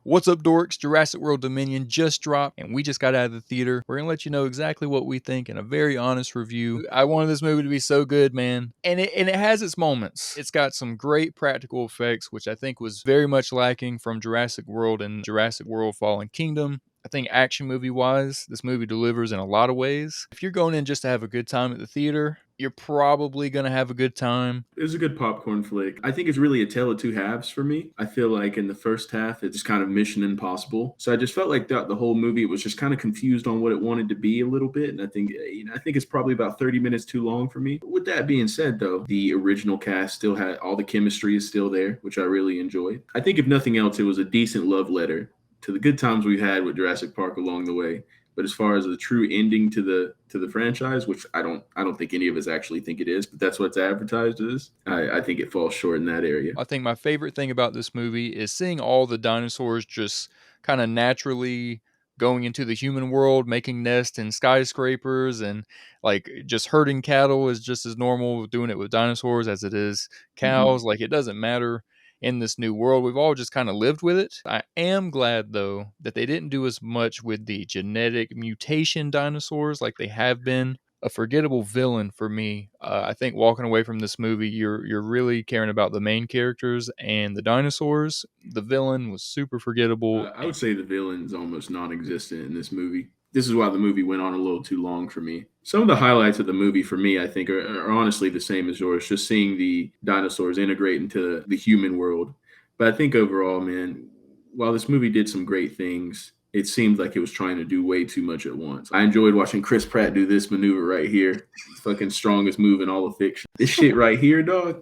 What's up, dorks? Jurassic World Dominion just dropped, and we just got out of the theater. We're gonna let you know exactly what we think in a very honest review. I wanted this movie to be so good, man, and it has its moments. It's got some great practical effects, which I think was very much lacking from Jurassic World and Jurassic World Fallen Kingdom. I think action movie wise, this movie delivers in a lot of ways. If you're going in just to have a good time at the theater, you're probably going to have a good time. It was a good popcorn flick. I think it's really a tale of two halves for me. I feel like in the first half, it's kind of Mission Impossible. So I just felt like throughout the whole movie, it was just kind of confused on what it wanted to be a little bit. And I think it's probably about 30 minutes too long for me. With that being said, though, the original cast still had all the chemistry is still there, which I really enjoyed. I think if nothing else, it was a decent love letter to the good times we've had with Jurassic Park along the way. But as far as the true ending to the franchise, which I don't think any of us actually think it is, but that's what's advertised as, I think it falls short in that area. I think my favorite thing about this movie is seeing all the dinosaurs just kind of naturally going into the human world, making nests in skyscrapers, and like just herding cattle is just as normal doing it with dinosaurs as it is cows. Like, it doesn't matter in this new world. We've all just kind of lived with it. I am glad, though, that they didn't do as much with the genetic mutation dinosaurs like they have been. A forgettable villain for me. I think walking away from this movie, you're really caring about the main characters and the dinosaurs. The villain was super forgettable. I would say the villain's almost non-existent in this movie. This is why the movie went on a little too long for me. Some of the highlights of the movie for me, I think, are honestly the same as yours. Just seeing the dinosaurs integrate into the human world. But I think overall, man, while this movie did some great things, it seemed like it was trying to do way too much at once. I enjoyed watching Chris Pratt do this maneuver right here. Fucking strongest move in all of fiction. This shit right here, dog.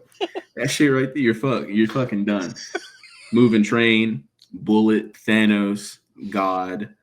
That shit right there, you're fucking done. Moving train, bullet, Thanos, God.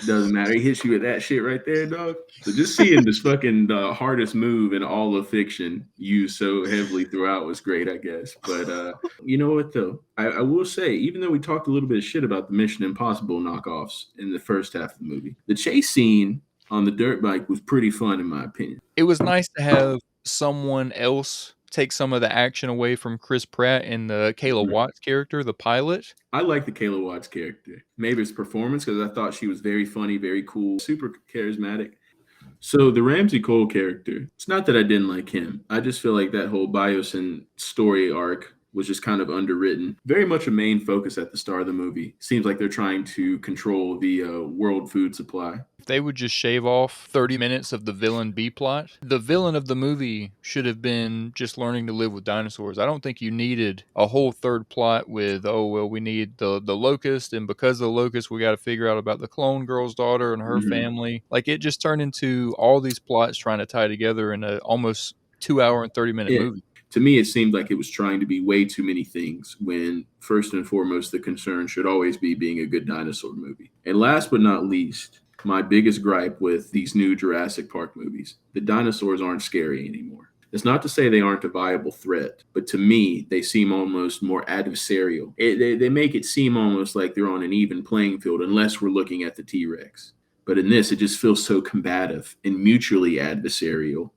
Doesn't matter. He hits you with that shit right there, dog. So just seeing this fucking the hardest move in all of fiction used so heavily throughout was great, I guess. But you know what though? I will say, even though we talked a little bit of shit about the Mission Impossible knockoffs in the first half of the movie, the chase scene on the dirt bike was pretty fun in my opinion. It was nice to have someone else take some of the action away from Chris Pratt and the Kayla Watts character, the pilot. I like the Kayla Watts character. Maybe it's performance because I thought she was very funny, very cool, super charismatic. So the Ramsey Cole character, it's not that I didn't like him. I just feel like that whole Biosyn story arc was just kind of underwritten. Very much a main focus at the start of the movie. Seems like they're trying to control the world food supply. If they would just shave off 30 minutes of the villain B plot, the villain of the movie should have been just learning to live with dinosaurs. I don't think you needed a whole third plot with, oh, well, we need the locust, and because of the locust, we got to figure out about the clone girl's daughter and her family. Like, it just turned into all these plots trying to tie together in a almost 2 hour and 30-minute movie. To me, it seemed like it was trying to be way too many things when, first and foremost, the concern should always be being a good dinosaur movie. And last but not least, my biggest gripe with these new Jurassic Park movies, the dinosaurs aren't scary anymore. It's not to say they aren't a viable threat, but to me, they seem almost more adversarial. They make it seem almost like they're on an even playing field unless we're looking at the T-Rex. But in this, it just feels so combative and mutually adversarial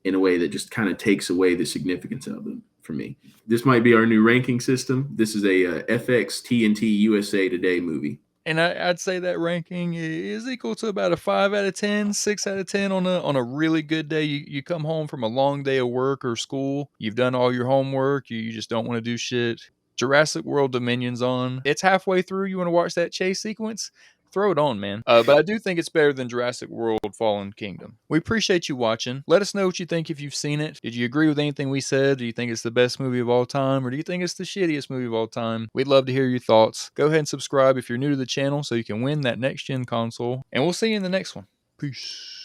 in a way that just kind of takes away the significance of them for me. This might be our new ranking system. This is a FX TNT USA Today movie. And I'd say that ranking is equal to about a 5 out of 10, 6 out of 10 on a really good day. You come home from a long day of work or school. You've done all your homework. You just don't want to do shit. Jurassic World Dominion's on. It's halfway through. You want to watch that chase sequence? Throw it on, man. But I do think it's better than Jurassic World Fallen Kingdom. We appreciate you watching. Let us know what you think if you've seen it. Did you agree with anything we said? Do you think it's the best movie of all time? Or do you think it's the shittiest movie of all time? We'd love to hear your thoughts. Go ahead and subscribe if you're new to the channel so you can win that next-gen console. And we'll see you in the next one. Peace.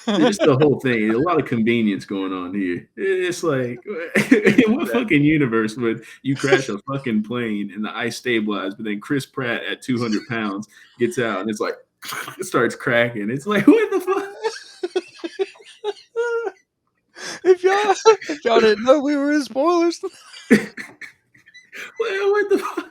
Just the whole thing. A lot of convenience going on here. It's like, in what fucking universe would you crash a fucking plane and the ice stabilize, but then Chris Pratt at 200 pounds gets out and it's like, it starts cracking. It's like, what the fuck? If y'all didn't know we were in spoilers. What the fuck?